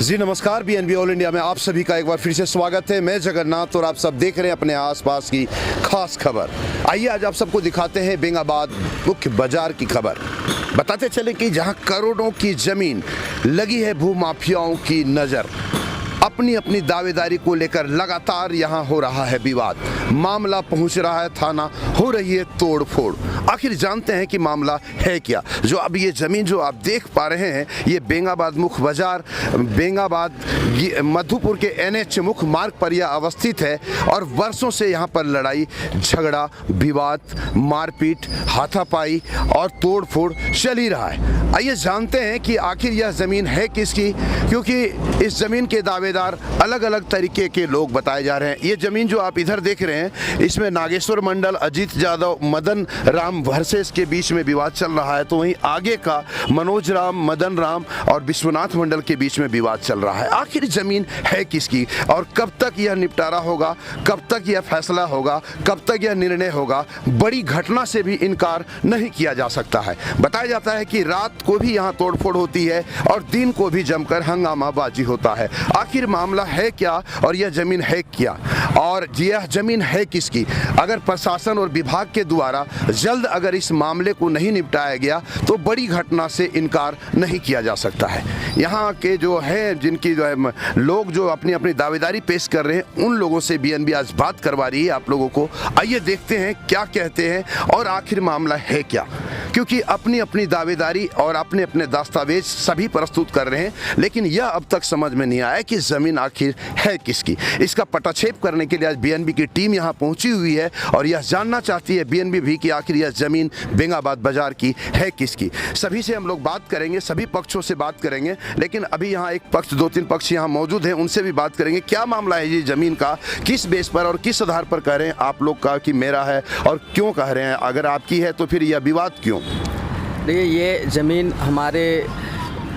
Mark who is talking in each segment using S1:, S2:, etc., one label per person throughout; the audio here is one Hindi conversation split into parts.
S1: जी नमस्कार, बीएनबी ऑल इंडिया में आप सभी का एक बार फिर से स्वागत है। मैं जगन्नाथ और आप सब देख रहे हैं अपने आसपास की खास खबर। आइए आज आप सबको दिखाते हैं बेंगाबाद मुख्य बाजार की खबर। बताते चले कि जहां करोड़ों की जमीन लगी है भूमाफियाओं की नज़र, अपनी अपनी दावेदारी को लेकर लगातार यहां हो रहा है विवाद। मामला पहुंच रहा है थाना, हो रही है तोड़ फोड़। आखिर जानते हैं कि मामला है क्या। जो अब ये ज़मीन जो आप देख पा रहे हैं, ये बेंगाबाद मुख्य बाजार, बेंगाबाद मधुपुर के NH मुख्य मार्ग पर यह अवस्थित है और वर्षों से यहाँ पर लड़ाई झगड़ा, विवाद, मारपीट, हाथापाई और तोड़ फोड़ चल ही रहा है। आइए जानते हैं कि आखिर यह ज़मीन है किसकी, क्योंकि इस ज़मीन के दावेदार अलग अलग तरीके के लोग बताए जा रहे हैं। ये ज़मीन जो आप इधर देख रहे हैं, इसमें नागेश्वर मंडल, अजीत यादव, मदन राम वर्सेस के बीच में विवाद चल रहा है, तो वहीं आगे का मनोज राम, मदन राम और विश्वनाथ मंडल के बीच में विवाद चल रहा है। आखिर ज़मीन है किसकी और कब तक यह निपटारा होगा, कब तक यह फैसला होगा, कब तक यह निर्णय होगा, बड़ी घटना से भी इनकार नहीं किया जा सकता है। बताया जाता है कि रात को भी यहाँ तोड़फोड़ होती है और दिन को भी जमकर हंगामाबाजी होता है। आखिर मामला है क्या और यह ज़मीन है क्या और यह ज़मीन है किसकी? अगर प्रशासन और विभाग के द्वारा जल्द अगर इस मामले को नहीं निपटाया गया तो बड़ी घटना से इनकार नहीं किया जा सकता है। यहाँ के जो है, जिनकी जो है लोग जो अपनी अपनी दावेदारी पेश कर रहे हैं, उन लोगों से बीएनबी आज बात करवा रही है आप लोगों को। आइए देखते हैं क्या कहते हैं और आखिर मामला है क्या, क्योंकि अपनी अपनी दावेदारी और अपने अपने दस्तावेज सभी प्रस्तुत कर रहे हैं, लेकिन यह अब तक समझ में नहीं आया कि ज़मीन आखिर है किसकी। इसका पटाक्षेप करने के लिए आज बीएनबी की टीम यहाँ पहुंची हुई है और यह जानना चाहती है बीएनबी भी कि आखिर यह ज़मीन बेंगाबाद बाजार की है किसकी। सभी से हम लोग बात करेंगे, सभी पक्षों से बात करेंगे, लेकिन अभी यहाँ एक पक्ष, 2-3 पक्ष यहाँ मौजूद हैं, उनसे भी बात करेंगे। क्या मामला है ये ज़मीन का, किस बेस पर और किस आधार पर कह रहे हैं आप लोग का कि मेरा है, और क्यों कह रहे हैं? अगर आपकी है तो फिर यह विवाद क्यों?
S2: देखिए, ये ज़मीन हमारे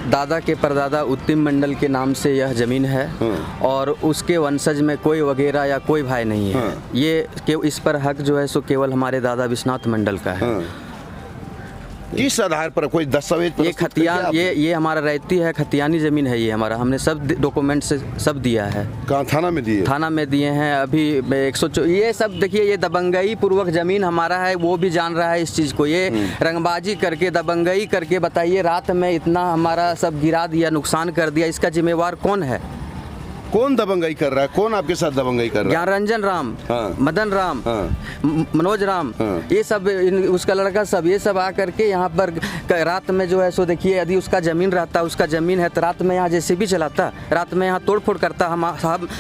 S2: दादा के परदादा उत्तम मंडल के नाम से यह ज़मीन है और उसके वंशज में कोई वगैरह या कोई भाई नहीं है। ये इस पर हक जो है सो केवल हमारे दादा विश्वनाथ मंडल का है।
S1: किस आधार पर? कोई दस्तावेज?
S2: ये खतियान, ये हमारा रहती है, खतियानी ज़मीन है ये हमारा। हमने सब डॉक्यूमेंट से सब दिया है।
S1: कहाँ? थाना में दिए?
S2: थाना में दिए हैं। अभी 104 ये सब देखिए, ये दबंगई पूर्वक ज़मीन हमारा है, वो भी जान रहा है इस चीज़ को। ये रंगबाजी करके, दबंगई करके, बताइए रात में इतना हमारा सब गिरा दिया, नुकसान कर दिया। इसका जिम्मेवार कौन है?
S1: कौन दबंगई कर रहा है? कौन आपके साथ दबंगई कर रहा है?
S2: ज्ञानरंजन राम, मदन राम, मनोज राम, ये सब उसका लड़का सब, ये सब आकर के यहाँ पर रात में जो है सो देखिए, यदि उसका ज़मीन रहता, उसका ज़मीन है तो रात में यहाँ JCB चलाता, रात में यहाँ तोड़फोड़ करता। हम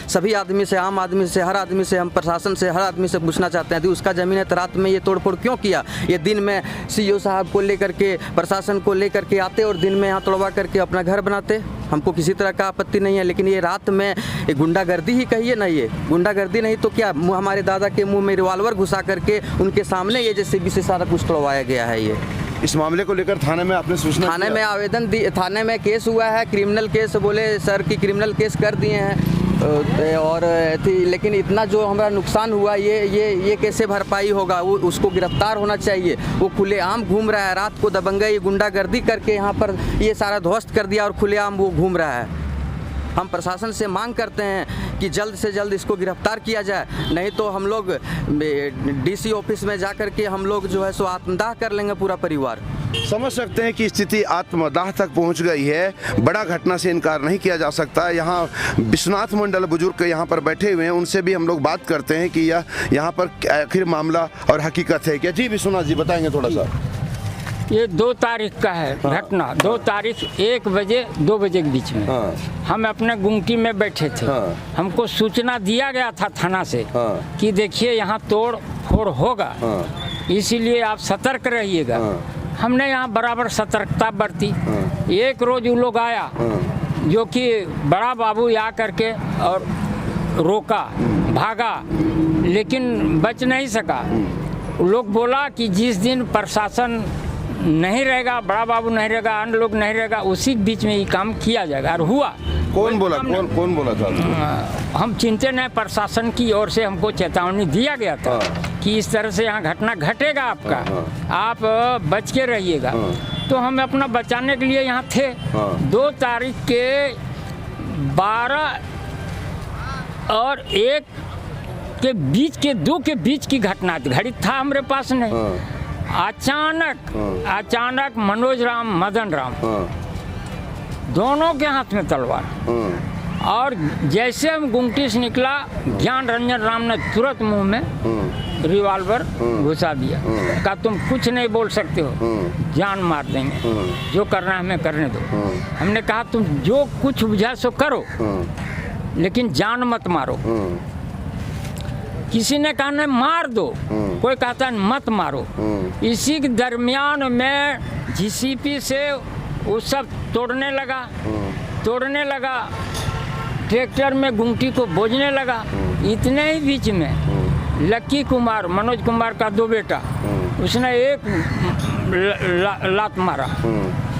S2: सभी आदमी से, आम आदमी से, हर आदमी से, हम प्रशासन से, हर आदमी से पूछना चाहते हैं, यदि उसका ज़मीन है तो रात में ये तोड़फोड़ क्यों किया? ये दिन में CO साहब को लेकर के, प्रशासन को लेकर के आते और दिन में यहाँ तोड़वा करके अपना घर बनाते। हमको किसी तरह का आपत्ति नहीं है, लेकिन ये रात में ये गुंडागर्दी ही कहिए ना, ये गुंडागर्दी नहीं तो क्या? हमारे दादा के मुंह में रिवॉल्वर घुसा करके उनके सामने ये JCB से सारा कुछ तोड़वाया गया है। ये
S1: इस मामले को लेकर थाने में आपने सूचना?
S2: थाने में आवेदन दी, थाने में केस हुआ है, क्रिमिनल केस, बोले सर कि क्रिमिनल केस कर दिए हैं और लेकिन इतना जो हमारा नुकसान हुआ, ये कैसे भरपाई होगा? वो उसको गिरफ्तार होना चाहिए। वो खुलेआम घूम रहा है, रात को दबंगई गुंडागर्दी करके यहाँ पर ये सारा ध्वस्त कर दिया और खुलेआम वो घूम रहा है। हम प्रशासन से मांग करते हैं कि जल्द से जल्द इसको गिरफ्तार किया जाए, नहीं तो हम लोग DC ऑफिस में जा कर के हम लोग जो है सो आत्मदाह कर लेंगे पूरा परिवार।
S1: समझ सकते हैं कि स्थिति आत्मदाह तक पहुंच गई है। बड़ा घटना से इनकार नहीं किया जा सकता। यहाँ विश्वनाथ मंडल बुजुर्ग यहाँ पर बैठे हुए हैं, उनसे भी हम लोग बात करते हैं कि यह यहाँ पर आखिर मामला और हकीकत है क्या। जी विश्वनाथ जी, बताएंगे थोड़ा सा।
S3: ये 2 तारीख का है घटना। 2 तारीख 1 बजे 2 बजे के बीच में हम अपने गुमटी में बैठे थे। हमको सूचना दिया गया था थाना से कि देखिए यहाँ तोड़ फोड़ होगा, इसीलिए आप सतर्क रहिएगा। हमने यहाँ बराबर सतर्कता बरती। एक रोज वो लोग आया जो कि बड़ा बाबू आ करके और रोका, भागा, लेकिन बच नहीं सका। लोग बोला कि जिस दिन प्रशासन नहीं रहेगा, बड़ा बाबू नहीं रहेगा, अन्य लोग नहीं रहेगा, उसी बीच में ये काम किया जाएगा। और हुआ।
S1: कौन बोला? कौन बोला था?
S3: हम चिंतित हैं, प्रशासन की ओर से हमको चेतावनी दिया गया था कि इस तरह से यहाँ घटना घटेगा आपका, आप बच के रहिएगा। तो हम अपना बचाने के लिए यहाँ थे। 2 तारीख के 12 और 1 के बीच के 2 के बीच की घटना थी। घड़ी था हमारे पास नहीं। अचानक मनोज राम, मदन राम दोनों के हाथ में तलवार। और जैसे हम गुमटी से निकला, ज्ञान रंजन राम ने तुरंत मुंह में रिवॉल्वर घुसा दिया। कहा तुम कुछ नहीं बोल सकते हो, जान मार देंगे, जो करना है हमें करने दो। हमने कहा तुम जो कुछ बुझा सो करो, लेकिन जान मत मारो। किसी ने कहा नहीं मार दो, कोई कहता है मत मारो। इसी के दरमियान में जीसीपी से वो सब तोड़ने लगा, ट्रैक्टर में गुमटी को बोझने लगा। इतने ही बीच में लक्की कुमार, मनोज कुमार का 2 बेटा, उसने एक लात मारा,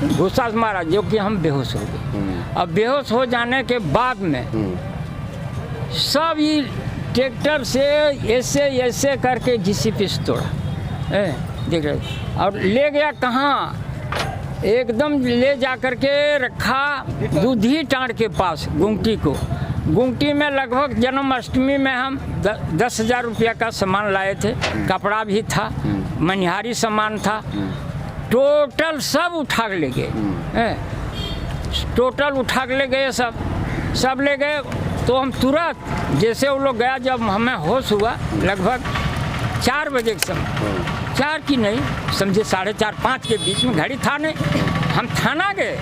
S3: घुसा मारा, जो कि हम बेहोश हो गए। अब बेहोश हो जाने के बाद में सब ये ट्रैक्टर से ऐसे करके जीसीपी से तोड़ा, देख रहे। और ले गया कहाँ, एकदम ले जा कर के रखा दूधी टाँड़ के पास गुमटी को। गुमटी में लगभग जन्माष्टमी में हम 10,000 रुपया का सामान लाए थे, कपड़ा भी था, मनिहारी सामान था, टोटल सब उठा के ले गए। टोटल उठा के ले गए, सब ले गए। तो हम तुरंत जैसे वो लोग गया, जब हमें होश हुआ लगभग 4 बजे के समय, 4 की नहीं समझे 4:30 5 के बीच में, घड़ी था नहीं। हम थाना गए,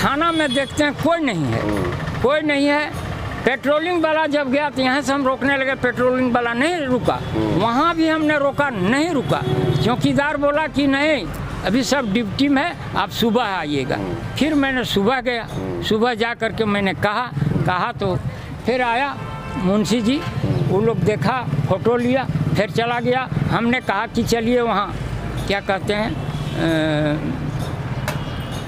S3: थाना में देखते हैं कोई नहीं है। पेट्रोलिंग वाला जब गया तो यहाँ से हम रोकने लगे, पेट्रोलिंग वाला नहीं रुका। वहाँ भी हमने रोका, नहीं रुका। चौकीदार बोला कि नहीं अभी सब ड्यूटी में है, आप सुबह आइएगा। फिर मैंने सुबह गया, सुबह जा कर के मैंने कहा तो फिर आया मुंशी जी, वो लोग देखा, फोटो लिया, फिर चला गया। हमने कहा कि चलिए वहाँ क्या कहते हैं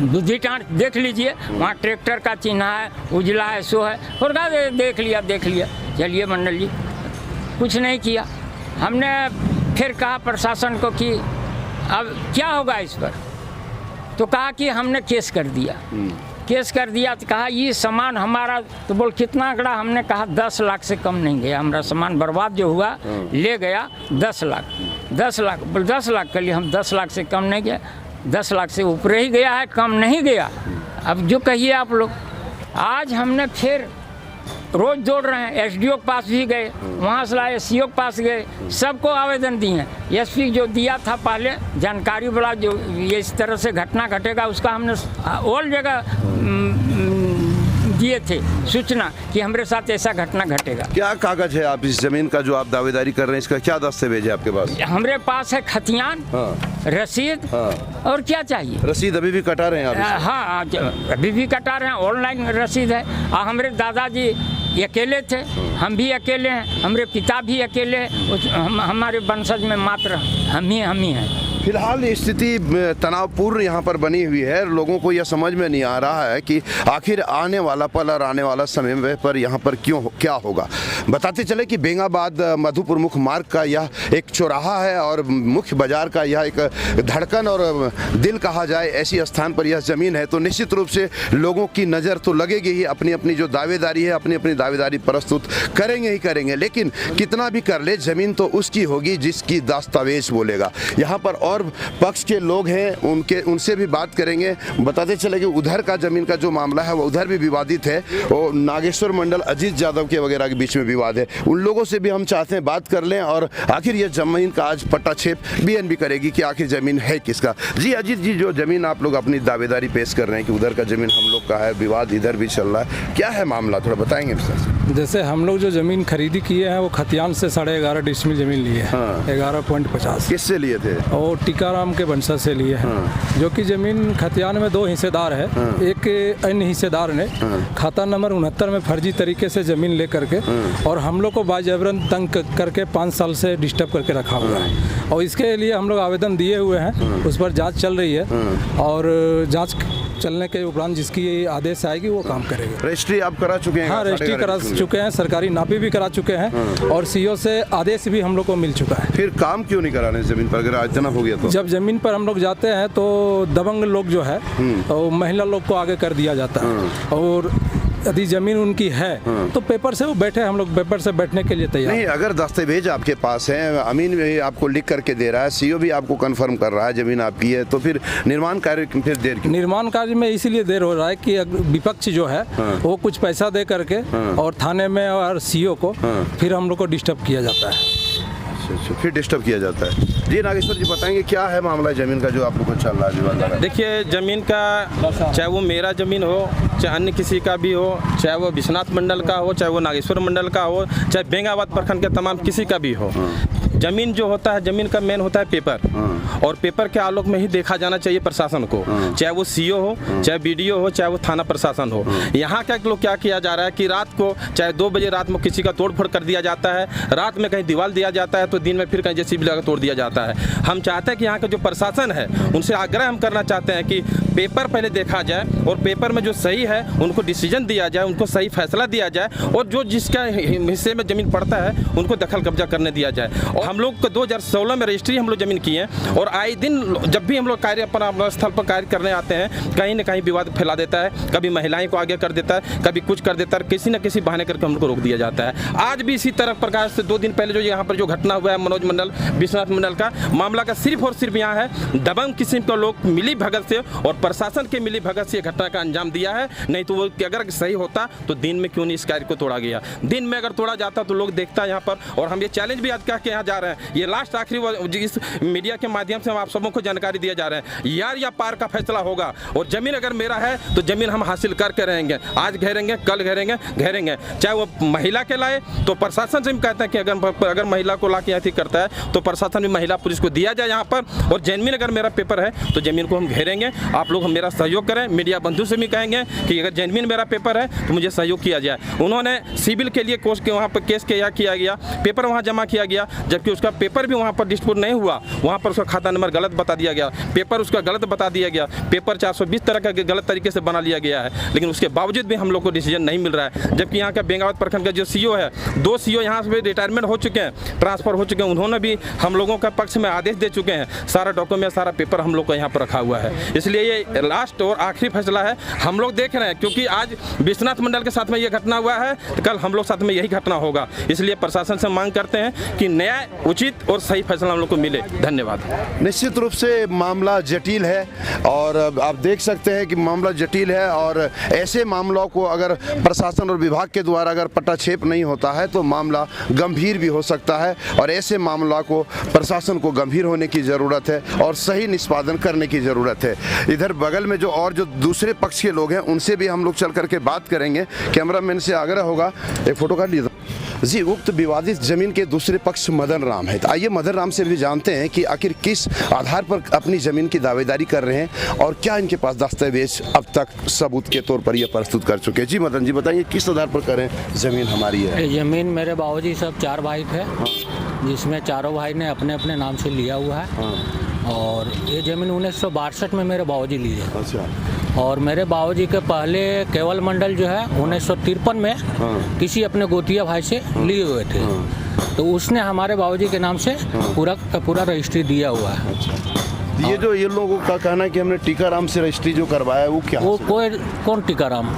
S3: दूधी टाँड़ देख लीजिए, वहाँ ट्रैक्टर का चिन्ह है, उजला है, सो है। और कहा देख लिया। चलिए मंडल जी, कुछ नहीं किया। हमने फिर कहा प्रशासन को कि अब क्या होगा इस पर, तो कहा कि हमने केस कर दिया। तो कहा ये सामान हमारा, तो बोल कितना आंकड़ा, हमने कहा 10 लाख से कम नहीं गया, हमारा सामान बर्बाद जो हुआ ले गया 10 लाख। 10 लाख के लिए हम 10 लाख से कम नहीं गया, 10 लाख से ऊपर ही गया है, कम नहीं गया। अब जो कहिए आप लोग। आज हमने फिर रोज दौड़ रहे हैं, एसडीओ के पास भी गए, वहाँ से लाए, एससीओ के पास गए, सबको आवेदन दिए हैं। एसपी जो दिया था पहले जानकारी वाला, जो ये इस तरह से घटना घटेगा, उसका हमने ऑल जगह दिए थे सूचना कि हमारे साथ ऐसा घटना घटेगा।
S1: क्या कागज है आप इस जमीन का जो आप दावेदारी कर रहे हैं, इसका क्या दस्तावेज है आपके पास?
S3: हमारे पास है खतियान, रसीद, और क्या चाहिए?
S1: रसीद अभी भी कटा रहे हैं आप?
S3: हाँ, अभी भी कटा रहे हैं, ऑनलाइन रसीद है। और हमारे दादाजी अकेले थे, हम भी अकेले हैं, हमारे पिता भी अकेले हैं, हमारे वंशज में मात्र हम ही हैं।
S1: फिलहाल स्थिति तनावपूर्ण यहाँ पर बनी हुई है। लोगों को यह समझ में नहीं आ रहा है कि आखिर आने वाला पल और आने वाला समय पर यहाँ पर क्या होगा। बताते चले कि बेंगाबाद मधुपुर मुख्य मार्ग का यह एक चौराहा है और मुख्य बाजार का यह एक धड़कन और दिल कहा जाए ऐसी स्थान पर यह ज़मीन है। तो निश्चित रूप से लोगों की नज़र तो लगेगी ही, अपनी अपनी जो दावेदारी है, अपनी दावेदारी प्रस्तुत करेंगे। लेकिन कितना भी कर ले, ज़मीन तो उसकी होगी जिसकी दस्तावेज बोलेगा। यहाँ पर और पक्ष के लोग हैं, उनसे भी बात करेंगे। बताते चले कि उधर का जमीन का जो मामला है वो उधर भी विवादित है, और नागेश्वर मंडल, अजीत यादव के वगैरह के बीच में विवाद है। उन लोगों से भी हम चाहते हैं बात कर लें, और आखिर ये जमीन का आज पट्टाछेप बीएनबी करेगी कि आखिर जमीन है किसका। जी अजीत जी, जो जमीन आप लोग अपनी दावेदारी पेश कर रहे हैं कि उधर का जमीन हम लोग का है, विवाद इधर भी चल रहा है, क्या है मामला, थोड़ा बताएंगे सर?
S4: जैसे हम लोग जो जमीन खरीदी किए हैं वो खतियान से 11.5 डिसमिल जमीन लिए हैं। 11.50।
S1: किससे लिए थे?
S4: और टीकाराम के वंशज से लिए हैं। जो कि जमीन खतियान में 2 हिस्सेदार है। एक अन्य हिस्सेदार ने खाता नंबर 69 में फर्जी तरीके से जमीन ले करके और हम लोग को बाजबरन तंग करके 5 साल से डिस्टर्ब करके रखा हुआ है, और इसके लिए हम लोग आवेदन दिए हुए हैं। उस पर जाँच चल रही है, और जाँच चलने के उपरांत जिसकी आदेश आएगी वो काम करेगा।
S1: रजिस्ट्री आप करा चुके हैं?
S4: हाँ, रजिस्ट्री करा चुके हैं, सरकारी नापी भी करा चुके हैं, और सीओ से आदेश भी हम लोग को मिल चुका है।
S1: फिर काम क्यों नहीं कराने जमीन पर, अगर इतना हो गया तो?
S4: जब जमीन पर हम लोग जाते हैं तो दबंग लोग जो है तो महिला लोग को आगे कर दिया जाता है, और यदि ज़मीन उनकी है तो पेपर से वो बैठे, हम लोग पेपर से बैठने के लिए तैयार।
S1: नहीं, अगर दस्तावेज आपके पास हैं, अमीन भी आपको लिख करके दे रहा है, सीओ भी आपको कंफर्म कर रहा है ज़मीन आपकी है, तो फिर निर्माण कार्य फिर देर क्यों?
S4: निर्माण कार्य में इसीलिए देर हो रहा है कि विपक्ष जो है वो कुछ पैसा दे करके और थाने में और सीओ को फिर हम लोग को डिस्टर्ब किया जाता है।
S1: अच्छा, फिर डिस्टर्ब किया जाता है। जी नागेश्वर जी बताएंगे क्या है मामला ज़मीन का जो आप लोग को चल रहा है विवाद?
S5: देखिए, ज़मीन का चाहे वो मेरा ज़मीन हो, चाहे अन्य किसी का भी हो, चाहे वो विश्वनाथ मंडल का हो, चाहे वो नागेश्वर मंडल का हो, चाहे बेंगाबाद प्रखंड के तमाम किसी का भी हो, ज़मीन जो होता है, ज़मीन का मेन होता है पेपर, और पेपर के आलोक में ही देखा जाना चाहिए प्रशासन को, चाहे वो सीओ हो, चाहे बीडीओ हो, चाहे वो थाना प्रशासन हो। यहाँ क्या लोग क्या किया जा रहा है कि रात को चाहे 2 बजे रात में किसी का तोड़फोड़ कर दिया जाता है, रात में कहीं दीवार दिया जाता है, तो दिन में फिर कहीं जेसीबी लगा तोड़ दिया जाता है। हम चाहते हैं कि यहाँ का जो प्रशासन है उनसे आग्रह हम करना चाहते हैं कि पेपर पहले देखा जाए और पेपर में जो सही है उनको डिसीजन दिया जाए, उनको सही फैसला दिया जाए, और जो जिसका हिस्से में ज़मीन पड़ता है उनको दखल कब्जा करने दिया जाए। और हम लोग को 2016 में रजिस्ट्री हम लोग ज़मीन की है, और आए दिन जब भी हम लोग कार्य अपना स्थल पर कार्य करने आते हैं, कहीं ना कहीं विवाद फैला देता है, कभी महिलाएं को आगे कर देता है, कभी कुछ कर देता है, किसी न किसी बहाने करके हम लोग को रोक दिया जाता है। आज भी इसी तरह प्रकार से 2 दिन पहले जो यहाँ पर जो घटना हुआ है मनोज मंडल विश्वनाथ मंडल का मामला का सिर्फ और सिर्फ यहाँ है दबंग किस्म के लोग मिली भगत से और प्रशासन के मिली भगत से घटना का अंजाम दिया है। नहीं तो वो अगर सही होता तो दिन में क्यों नहीं इस कार्य को तोड़ा गया? दिन में अगर तोड़ा जाता तो लोग देखता यहाँ पर। और हम ये चैलेंज भी आज कह के यहाँ जा रहे हैं, ये लास्ट आखिरी इस मीडिया के माध्यम से हम आप सबों को जानकारी दिया जा रहे हैं, यार या पार का फैसला होगा, और जमीन अगर मेरा है तो जमीन हम हासिल करके रहेंगे, आज घेरेंगे, कल घेरेंगे, चाहे वो महिला के लाए तो प्रशासन से हम कहते हैं कि अगर महिला को ला के ऐसी करता है तो प्रशासन भी महिला पुलिस को दिया जाए यहाँ पर, और जमीन अगर मेरा पेपर है तो जमीन को हम घेरेंगे। आप लोग मेरा सहयोग करें, मीडिया बंधु से भी कहेंगे कि अगर जमीन मेरा पेपर है तो मुझे सहयोग किया जाए। उन्होंने सिविल के लिए कोर्स के वहाँ पर केस किया गया, पेपर वहाँ जमा किया गया, जबकि उसका पेपर भी वहाँ पर डिस्प्यूट नहीं हुआ, वहाँ पर उसका खाता नंबर गलत बता दिया गया, पेपर उसका गलत बता दिया गया, पेपर 420 तरह का गलत तरीके से बना लिया गया है, लेकिन उसके बावजूद भी हम लोग को डिसीजन नहीं मिल रहा है। जबकि यहाँ का बेंगाबाद प्रखंड का जो सीओ है, 2 सीओ यहाँ से रिटायरमेंट हो चुके हैं, ट्रांसफर हो चुके हैं, उन्होंने भी हम लोगों का पक्ष में आदेश दे चुके हैं, सारा डॉक्यूमेंट सारा पेपर हम लोग को यहाँ पर रखा हुआ है। इसलिए ये लास्ट और आखिरी फैसला है, हम लोग देख रहे हैं, क्योंकि आज विश्वनाथ मंडल के साथ में ये घटना हुआ है, तो कल हम लोग साथ में यही घटना होगा। इसलिए प्रशासन से मांग करते हैं कि न्याय, उचित और सही फैसला हम लोग को मिले। धन्यवाद।
S1: निश्चित रूप से मामला जटिल है, और आप देख सकते हैं कि मामला जटिल है, और ऐसे मामलों को अगर प्रशासन और विभाग के द्वारा अगर पटाक्षेप नहीं होता है तो मामला गंभीर भी हो सकता है, और ऐसे मामला को प्रशासन को गंभीर होने की ज़रूरत है और सही निष्पादन करने की ज़रूरत है। इधर बगल में जो दूसरे पक्ष के लोग हैं उनसे भी हम लोग चल करके बात करेंगे। कैमरामैन से आग्रह होगा, एक फ़ोटो काट लीजिए जी। उक्त विवादित जमीन के दूसरे पक्ष मदन राम है, तो आइए मदन राम से भी जानते हैं कि आखिर किस आधार पर अपनी ज़मीन की दावेदारी कर रहे हैं और क्या इनके पास दस्तावेज अब तक सबूत के तौर पर यह प्रस्तुत कर चुके हैं। जी मदन जी बताइए, किस आधार पर करें ज़मीन हमारी है?
S6: ज़मीन मेरे बाबूजी सब 4 भाई थे, जिसमें चारों भाई ने अपने अपने नाम से लिया हुआ है, और ये ज़मीन 1962 में मेरे बाबूजी लिए।
S1: अच्छा।
S6: और मेरे बाबूजी के पहले केवल मंडल जो है 1953 में किसी अपने गोतिया भाई से लिए हुए थे, तो उसने हमारे बाबूजी के नाम से पूरा का पूरा रजिस्ट्री दिया हुआ है।
S1: अच्छा। ये जो ये लोगों का कहना है कि हमने टीकाराम से रजिस्ट्री जो करवाया है, वो क्या?
S6: वो कौन टीकाराम?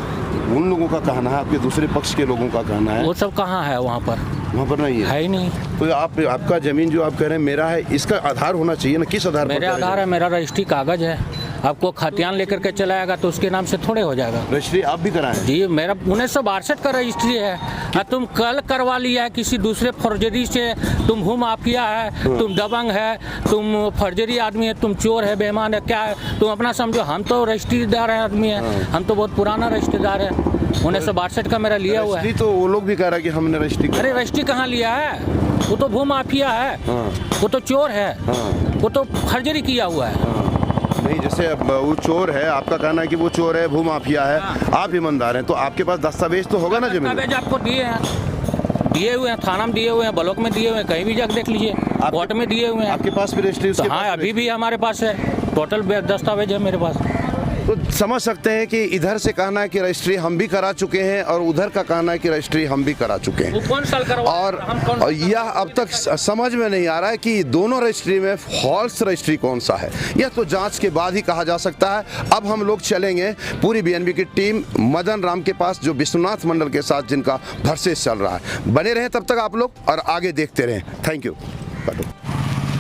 S1: उन लोगों का कहना है, आपके दूसरे पक्ष के लोगों का कहना है।
S6: वो सब कहाँ है? वहाँ पर
S1: नहीं
S6: है ही नहीं।
S1: तो आपका जमीन जो आप कह रहे हैं मेरा है, इसका आधार होना चाहिए ना, किस आधार पर?
S6: मेरा आधार है, मेरा रजिस्ट्री कागज है। आपको खतियान लेकर के चलाएगा तो उसके नाम से थोड़े हो जाएगा।
S1: रजिस्ट्री आप भी कराएं?
S6: जी, मेरा 1962 का रजिस्ट्री है। तुम कल करवा लिया है किसी दूसरे फर्जरी से, तुम भू माफिया है, तुम दबंग है, तुम फर्जरी आदमी है, तुम चोर है, बेईमान है, क्या है तुम अपना समझो। हम तो रजिस्ट्रीदार है आदमी है, हम तो बहुत पुराना रजिस्ट्रीदार है, 1962 का मेरा लिया हुआ है।
S1: तो वो लोग भी कह रहा है कि हमने रजिस्ट्री।
S6: अरे रजिस्ट्री कहाँ लिया है? वो तो भू माफिया है, वो तो चोर है, वो तो फर्जरी किया हुआ है।
S1: नहीं, जैसे वो चोर है, आपका कहना है कि वो चोर है, भू माफिया है, आप ईमानदार हैं, तो आपके पास दस्तावेज तो होगा ना जमीन?
S6: दस्तावेज आपको दिए हुए हैं, थाना में दिए हुए हैं, ब्लॉक में दिए हुए हैं, कहीं भी जाकर देख लीजिए, कोर्ट में दिए हुए हैं।
S1: आपके पास भी रजिस्ट्री?
S6: हाँ, अभी भी हमारे पास है, टोटल दस्तावेज है मेरे पास।
S1: तो समझ सकते हैं कि इधर से कहना है कि रजिस्ट्री हम भी करा चुके हैं और उधर का कहना है कि रजिस्ट्री हम भी करा चुके हैं।
S6: वो कौन साल करवा
S1: और यह अब तक समझ में नहीं आ रहा है कि दोनों रजिस्ट्री में फॉल्स रजिस्ट्री कौन सा है। यह तो जांच के बाद ही कहा जा सकता है। अब हम लोग चलेंगे पूरी बीएनबी की टीम मदन राम के पास, जो विश्वनाथ मंडल के साथ जिनका वर्सेस चल रहा है। बने रहें तब तक आप लोग और आगे देखते रहें। Thank you.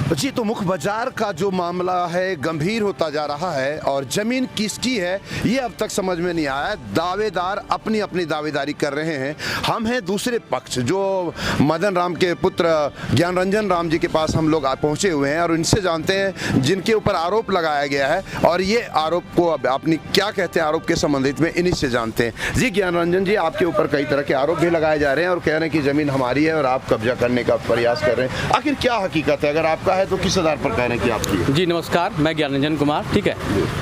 S1: जी, तो मुख्य बाजार का जो मामला है गंभीर होता जा रहा है और जमीन किसकी है ये अब तक समझ में नहीं आया। दावेदार अपनी अपनी दावेदारी कर रहे हैं। हम हैं दूसरे पक्ष, जो मदन राम के पुत्र ज्ञान रंजन राम जी के पास हम लोग पहुंचे हुए हैं और इनसे जानते हैं जिनके ऊपर आरोप लगाया गया है और ये आरोप को अब अपनी क्या कहते हैं आरोप के संबंधित में इन्हीं से जानते हैं। जी ज्ञान रंजन जी, आपके ऊपर कई तरह के आरोप भी लगाए जा रहे हैं और कह रहे हैं कि जमीन हमारी है और आप कब्जा करने का प्रयास कर रहे हैं। आखिर क्या हकीकत है? अगर आपका है तो किस आधार पर कह रहे हैं कि आपकी है?
S7: जी नमस्कार, मैं ज्ञान रंजन कुमार। ठीक है,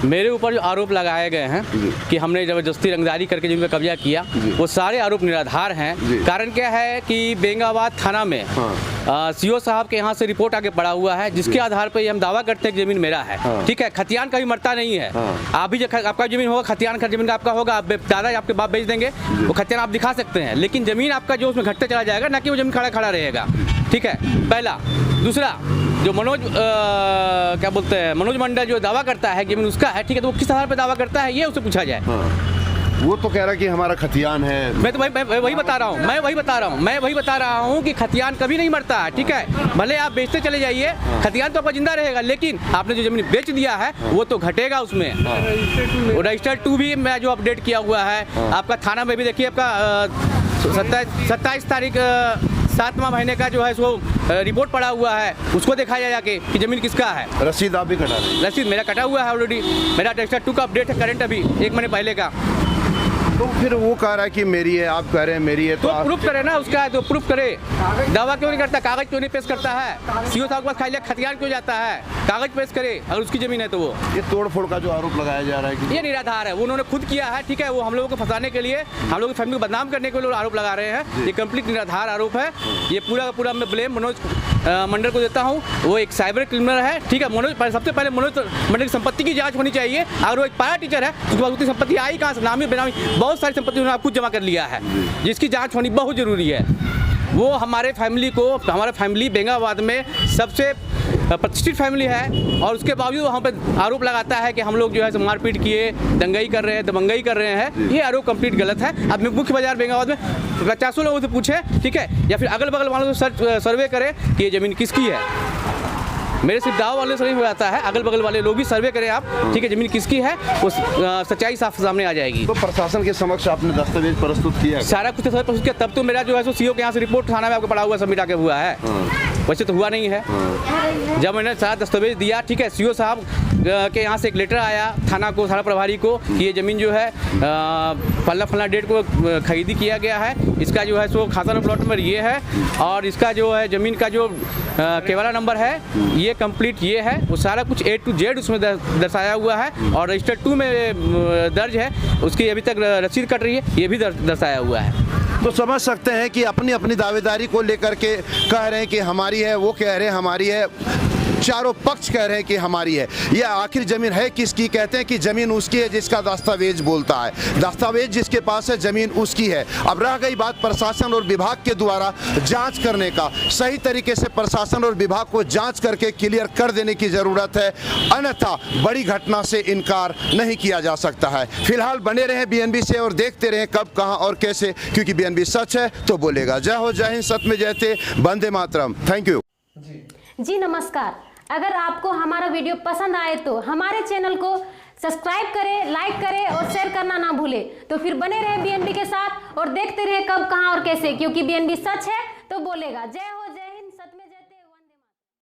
S7: मेरे ऊपर जो आरोप लगाए गए हैं कि हमने जबरदस्ती रंगदारी करके जिन पर कब्जा किया, वो सारे आरोप निराधार हैं। कारण क्या है कि बेंगाबाद थाना में सीओ साहब के यहाँ से रिपोर्ट आगे पड़ा हुआ है, जिसके आधार पर हम दावा करते हैं कि जमीन मेरा है। ठीक है, खतियान कभी मरता नहीं है। आप भी आपका जमीन होगा, खतियान का जमीन आपका होगा, आप दादा आपके बाप बेच देंगे, वो खतियान आप दिखा सकते हैं, लेकिन जमीन आपका जो उसमें घटते चला जाएगा, ना कि वो जमीन खड़ा खड़ा रहेगा। ठीक है, पहला। दूसरा, जो मनोज क्या बोलते हैं, मनोज मंडल जो दावा करता है कि जमीन उसका है, ठीक है, तो वो किस आधार पर दावा करता है ये उससे पूछा जाए।
S1: वो तो कह रहा है कि हमारा खतियान है।
S7: मैं तो वही बता रहा हूँ, मैं वही बता रहा हूँ कि खतियान कभी नहीं मरता है। ठीक है, भले आप बेचते चले जाइए, खतियान तो आपका जिंदा रहेगा, लेकिन आपने जो जमीन बेच दिया है वो तो घटेगा उसमें। रजिस्टर 2 भी मैं जो अपडेट किया हुआ है आपका थाना में भी देखिए, आपका 27 तारीख 7वां महीने का जो है सो रिपोर्ट पड़ा हुआ है, उसको देखा जाए जाके कि जमीन किसका है।
S1: रसीद आप भी कटा रहे हैं?
S7: रसीद मेरा कटा हुआ है ऑलरेडी। मेरा रजिस्टर 2 का अपडेट है करंट, अभी 1 महीने पहले का।
S1: तो फिर वो कह रहा है कि मेरी है, आप कह रहे हैं मेरी है,
S7: तो प्रूफ करे ना उसका, तो प्रूफ करे। दावा क्यों नहीं करता, कागज क्यों नहीं पेश करता है? सीओ साहब के पास खाली खतियान क्यों जाता है? कागज पेश करे अगर उसकी जमीन है तो। वो
S1: ये तोड़ फोड़ का जो आरोप लगाया जा रहा है कि
S7: ये निराधार है, वो उन्होंने खुद किया है। ठीक है, वो हम लोगों को फंसाने के लिए, हम लोगों की फैमिली को बदनाम करने के लिए आरोप लगा रहे हैं। ये कंप्लीट निराधार आरोप है। ये पूरा का पूरा मैं ब्लेम मनोज मंडल को देता हूँ। वो एक साइबर क्रिमिनल है। ठीक है, सबसे पहले मनोज मंडल की संपत्ति की जाँच होनी चाहिए। अगर वो एक पारा टीचर है, उसके बाद उसकी संपत्ति आई कहाँ से, नामी बेनामी बहुत सारी संपत्ति उन्होंने खुद जमा कर लिया है, जिसकी जांच होनी बहुत ज़रूरी है। वो हमारे फैमिली बेंगाबाद में सबसे प्रतिष्ठित फैमिली है और उसके बावजूद वहाँ पे आरोप लगाता है कि हम लोग जो है मारपीट किए, दंगाई कर रहे हैं, दबंगई कर रहे हैं। ये आरोप कंप्लीट गलत है। अब मुख्य बाजार बेंगाबाद में 50 लोगों से पूछे, ठीक है, या फिर अगल बगल वालों से सर्वे करें कि ये ज़मीन किसकी है। मेरे सिर्फ दावा वाले से नहीं हो जाता है, अगल बगल वाले लोग भी सर्वे करें आप, ठीक है, जमीन किसकी है, वो सच्चाई साफ सामने आ जाएगी।
S1: तो प्रशासन के समक्ष आपने दस्तावेज प्रस्तुत किया?
S7: सारा कुछ प्रस्तुत किया, तब तो मेरा जो है सो सीओ के यहाँ से रिपोर्ट थाना में आपको पड़ा हुआ सबमिट आके हुआ है। वैसे तो हुआ नहीं है। जब मैंने सारा दस्तावेज दिया, ठीक है, सीओ साहब के यहाँ से एक लेटर आया थाना को, थाना प्रभारी को, कि ये ज़मीन जो है फला डेट को खरीदी किया गया है, इसका जो है सो खाता नंबर प्लॉट नंबर ये है और इसका जो है ज़मीन का जो केवाला नंबर है ये कंप्लीट ये है। वो सारा कुछ A to Z उसमें दर्शाया हुआ है और रजिस्टर 2 में दर्ज है, उसकी अभी तक रसीद कट रही है, ये भी दर्शाया हुआ है।
S1: तो समझ सकते हैं कि अपनी अपनी दावेदारी को लेकर के कह रहे हैं कि हमारी है, वो कह रहे हैं हमारी है, चारों पक्ष कह रहे हैं कि हमारी है। यह आखिर जमीन है किसकी? कहते हैं कि जमीन उसकी है जिसका दस्तावेज बोलता है, दस्तावेज जिसके पास है जमीन उसकी है। अब रह गई बात प्रशासन और विभाग के द्वारा जांच करने का। सही तरीके से प्रशासन और विभाग को जांच करके क्लियर कर देने की जरूरत है, अन्यथा बड़ी घटना से इनकार नहीं किया जा सकता है। फिलहाल बने रहें बीएनबी से और देखते रहें कब, कहां और कैसे, क्योंकि बीएनबी सच है तो बोलेगा। जय हो, जय हिंद, सत्य में जयते, वंदे मातरम। Thank you.
S8: जी नमस्कार। अगर आपको हमारा वीडियो पसंद आए तो हमारे चैनल को सब्सक्राइब करें, लाइक करें और शेयर करना ना भूलें। तो फिर बने रहे बीएनबी के साथ और देखते रहे कब, कहां और कैसे, क्योंकि बीएनबी सच है तो बोलेगा। जय हो।